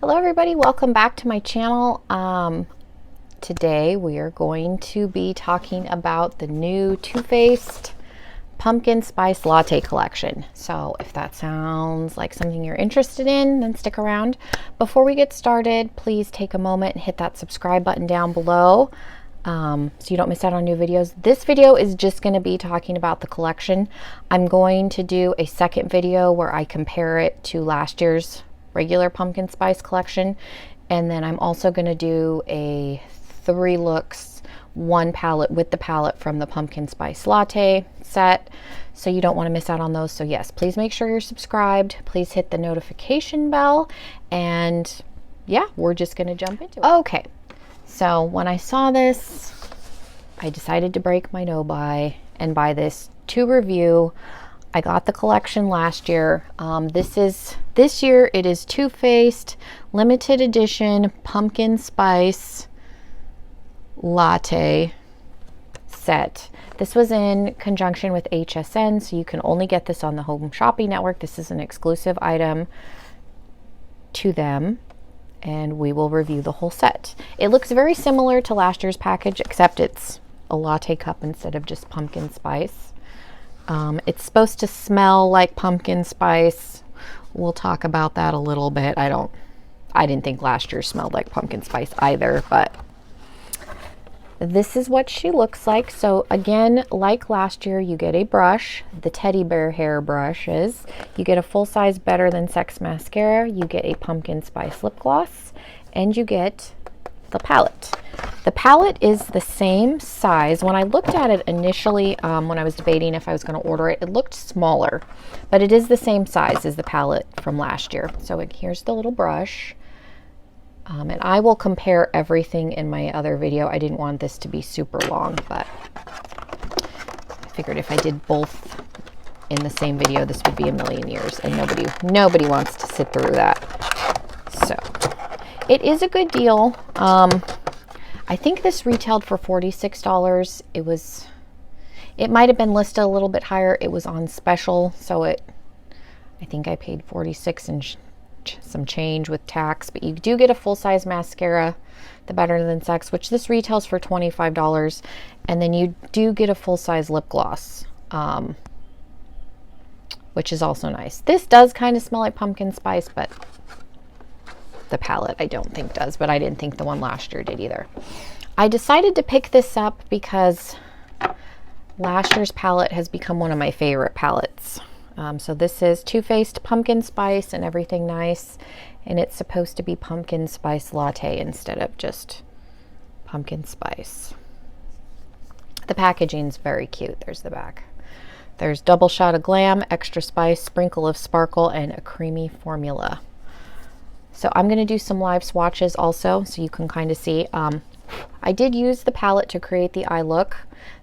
Hello everybody, welcome back to my channel. Today we are going to be talking about the new Too Faced Pumpkin Spice Latte collection. So if that sounds like something you're interested in, then stick around. Before we get started, please take a moment and hit that subscribe button down below so you don't miss out on new videos. This video is just going to be talking about the collection. I'm going to do a second video where I compare it to last year's regular pumpkin spice collection, and then I'm also going to do a 3 looks, 1 palette with the palette from the pumpkin spice latte set, so you don't want to miss out on those. So yes, please make sure you're subscribed, please hit the notification bell, and yeah, we're just going to jump into it. Okay, so when I saw this, I decided to break my no buy and buy this to review. I got the collection last year. This year it is Too Faced limited edition pumpkin spice latte set. This was in conjunction with HSN, so you can only get this on the Home Shopping Network. This is an exclusive item to them, and we will review the whole set. It looks very similar to last year's package, except it's a latte cup instead of just pumpkin spice. It's supposed to smell like pumpkin spice. We'll talk about that a little bit. I didn't think last year smelled like pumpkin spice either, but this is what she looks like. So again, like last year, you get a brush, the teddy bear hair brushes. You get a full-size Better Than Sex mascara. You get a pumpkin spice lip gloss, and you get the palette. The palette is the same size. When I looked at it initially, when I was debating if I was going to order it, it looked smaller, but it is the same size as the palette from last year. So here's the little brush. And I will compare everything in my other video. I didn't want this to be super long, but I figured if I did both in the same video, this would be a million years, and nobody wants to sit through that. So it is a good deal. I think this retailed for $46. It might have been listed a little bit higher. It was on special, so I think I paid $46 and some change with tax, but you do get a full-size mascara, the Better Than Sex, which this retails for $25, and then you do get a full-size lip gloss, which is also nice. This does kind of smell like pumpkin spice, but the palette I don't think does, but I didn't think the one last year did either. I decided to pick this up because last year's palette has become one of my favorite palettes. So this is Too Faced Pumpkin Spice and Everything Nice, and it's supposed to be pumpkin spice latte instead of just pumpkin spice. The packaging's very cute. There's the back. There's double shot of glam, extra spice, sprinkle of sparkle, and a creamy formula. So I'm going to do some live swatches also, so you can kind of see. I did use the palette to create the eye look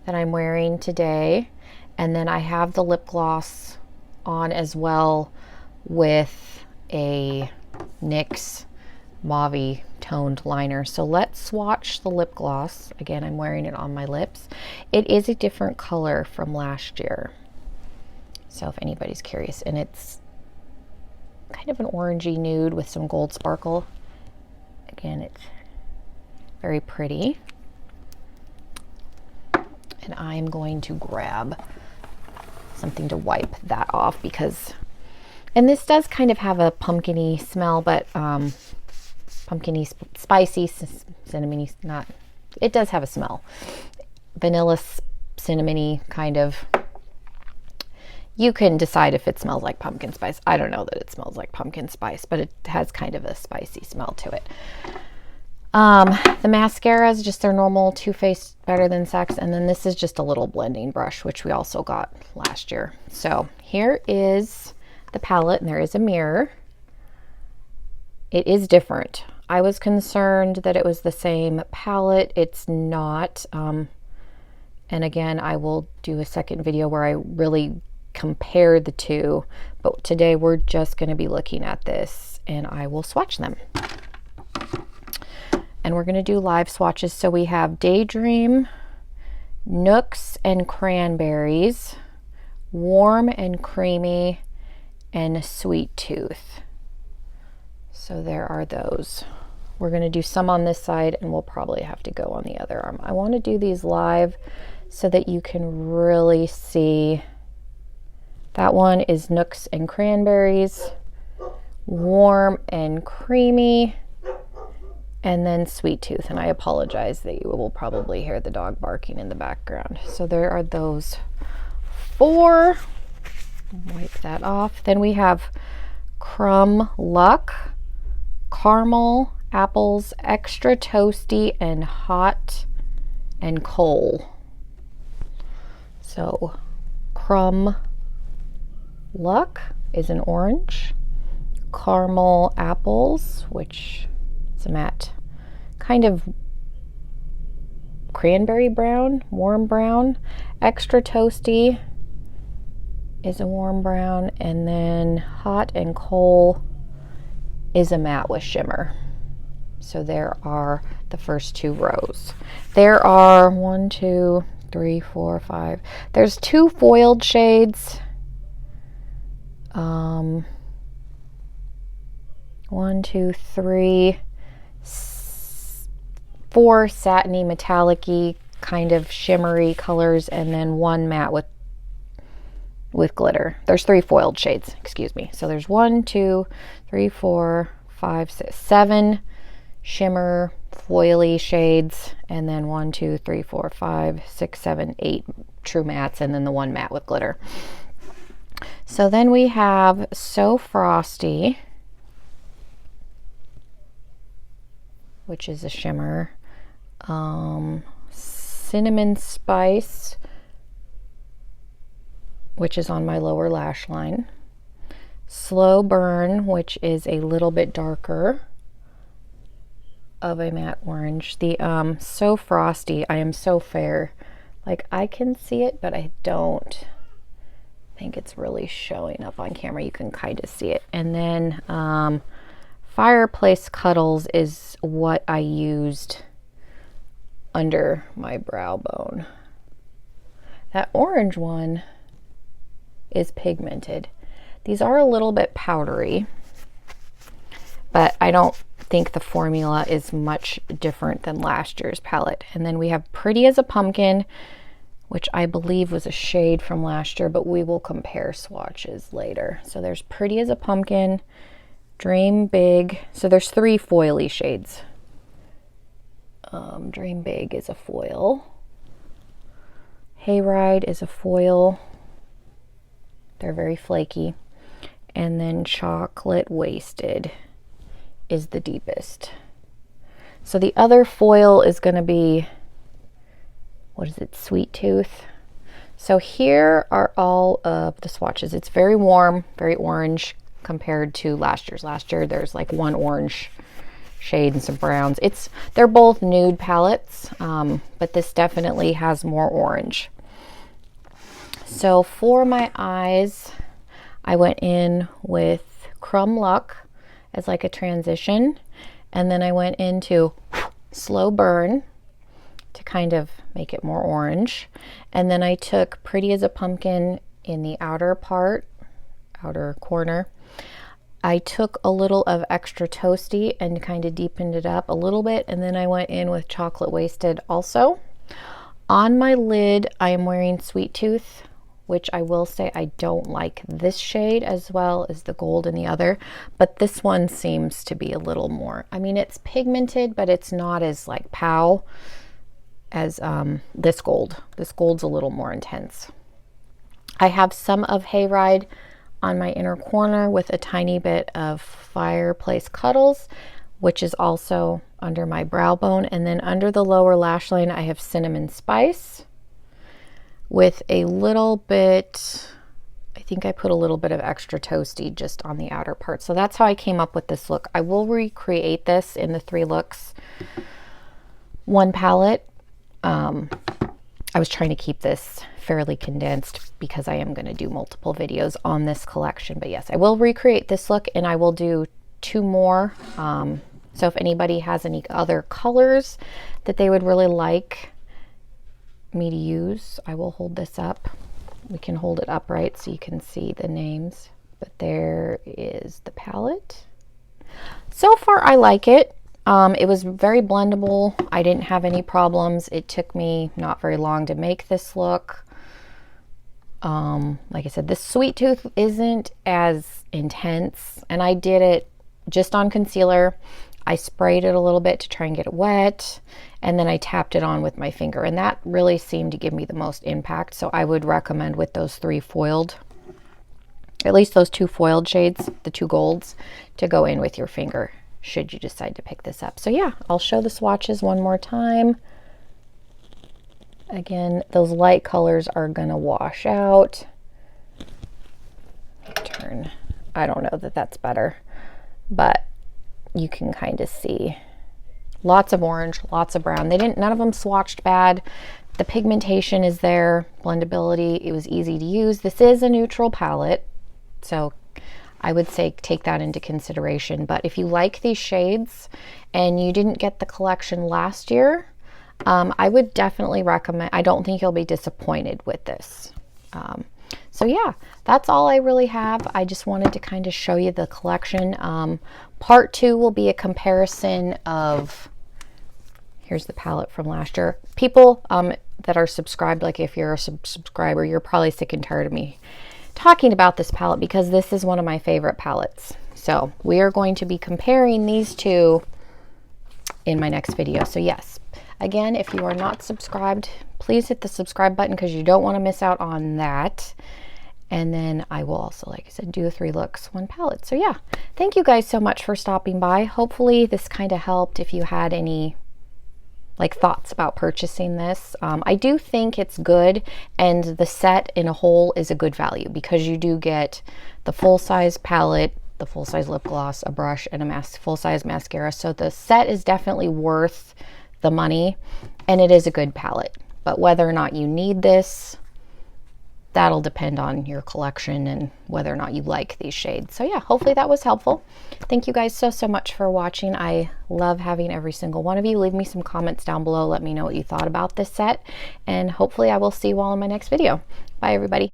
that I'm wearing today, and then I have the lip gloss on as well with a NYX mauve toned liner. So let's swatch the lip gloss. Again, I'm wearing it on my lips. It is a different color from last year, so if anybody's curious, and it's kind of an orangey nude with some gold sparkle. Again, it's very pretty. And I'm going to grab something to wipe that off because, and this does kind of have a pumpkin-y smell, but pumpkin-y, spicy, cinnamony, not, it does have a smell. Vanilla, cinnamony kind of. You can decide if it smells like pumpkin spice. I don't know that it smells like pumpkin spice, but it has kind of a spicy smell to it. The mascara is just their normal Too Faced Better Than Sex, and then this is just a little blending brush, which we also got last year. So here is the palette, and there is a mirror. It is different. I was concerned that it was the same palette. It's not. And again, I will do a second video where I really compare the two, but today we're just going to be looking at this, and I will swatch them. And we're going to do live swatches. So we have Daydream, Nooks and Cranberries, Warm and Creamy, and Sweet Tooth. So there are those. We're going to do some on this side, and we'll probably have to go on the other arm. I want to do these live so that you can really see. That one is Nooks and Cranberries, warm and creamy, and then Sweet Tooth. And I apologize that you will probably hear the dog barking in the background. So there are those 4. Wipe that off. Then we have Crumb Luck, Caramel, Apples, Extra Toasty, and Hot and Coal. So Crumb Luck is an orange, Caramel Apples, which is a matte kind of cranberry brown, warm brown, Extra Toasty is a warm brown, and then Hot and Coal is a matte with shimmer. So there are the first 2 rows. There are 1, 2, 3, 4, 5. There's 2 foiled shades. 1, 2, 3, 4 satiny, metallic-y kind of shimmery colors, and then 1 matte with glitter. There's 3 foiled shades, excuse me. So there's 1, 2, 3, 4, 5, 6, 7 shimmer foily shades, and then 1, 2, 3, 4, 5, 6, 7, 8 true mattes, and then the 1 matte with glitter. So then we have So Frosty, which is a shimmer, Cinnamon Spice, which is on my lower lash line, Slow Burn, which is a little bit darker of a matte orange. The So Frosty, I Am So Fair, like I can see it, but I don't think it's really showing up on camera. You can kind of see it. And then Fireplace Cuddles is what I used under my brow bone. That orange one is pigmented. These are a little bit powdery, but I don't think the formula is much different than last year's palette. And then we have Pretty as a Pumpkin, which I believe was a shade from last year, but we will compare swatches later. So there's Pretty as a Pumpkin, Dream Big. So there's 3 foily shades. Dream Big is a foil. Hayride is a foil. They're very flaky. And then Chocolate Wasted is the deepest. So the other foil is going to be, what is it, Sweet Tooth. So here are all of the swatches. It's very warm, very orange compared to last year's. Last year there's like 1 orange shade and some browns. They're both nude palettes, but this definitely has more orange. So for my eyes, I went in with Crumb Luck as like a transition, and then I went into Slow Burn to kind of make it more orange, and then I took Pretty as a Pumpkin in the outer corner. I took a little of Extra Toasty and kind of deepened it up a little bit, and then I went in with Chocolate Wasted also. On my lid, I am wearing Sweet Tooth, which I will say I don't like this shade as well as the gold in the other, but this one seems to be a little more, I mean, it's pigmented, but it's not as like pow as this gold. This gold's a little more intense. I have some of Hayride on my inner corner with a tiny bit of Fireplace Cuddles, which is also under my brow bone. And then under the lower lash line, I have Cinnamon Spice with a little bit, I think I put a little bit of Extra Toasty just on the outer part. So that's how I came up with this look. I will recreate this in the 3 looks, 1 palette. I was trying to keep this fairly condensed because I am going to do multiple videos on this collection. But yes, I will recreate this look, and I will do 2 more. So if anybody has any other colors that they would really like me to use, I will hold this up. We can hold it upright so you can see the names. But there is the palette. So far, I like it. It was very blendable. I didn't have any problems. It took me not very long to make this look. Like I said, this sweet tooth isn't as intense, and I did it just on concealer. I sprayed it a little bit to try and get it wet, and then I tapped it on with my finger, and that really seemed to give me the most impact. So I would recommend with those 3 foiled, at least those 2 foiled shades, the 2 golds, to go in with your finger should you decide to pick this up. So yeah, I'll show the swatches one more time. Again, those light colors are gonna wash out. Turn, I don't know that that's better, but you can kind of see lots of orange, lots of brown. None of them swatched bad. The pigmentation is there, blendability, it was easy to use. This is a neutral palette, so I would say take that into consideration. But if you like these shades and you didn't get the collection last year, I would definitely recommend. I don't think you'll be disappointed with this. So yeah, that's all I really have. I just wanted to kind of show you the collection. Part 2 will be a comparison of, here's the palette from last year. People that are subscribed, like if you're a subscriber, you're probably sick and tired of me talking about this palette because this is one of my favorite palettes. So we are going to be comparing these two in my next video. So yes, again, if you are not subscribed, please hit the subscribe button because you don't want to miss out on that. And then I will also, like I said, do 3 looks, 1 palette. So yeah, thank you guys so much for stopping by. Hopefully this kind of helped if you had any like thoughts about purchasing this. I do think it's good, and the set in a whole is a good value because you do get the full-size palette, the full-size lip gloss, a brush, and a full-size mascara. So the set is definitely worth the money, and it is a good palette. But whether or not you need this, that'll depend on your collection and whether or not you like these shades. So yeah, hopefully that was helpful. Thank you guys so much for watching. I love having every single one of you. Leave me some comments down below. Let me know what you thought about this set, and hopefully I will see you all in my next video. Bye everybody.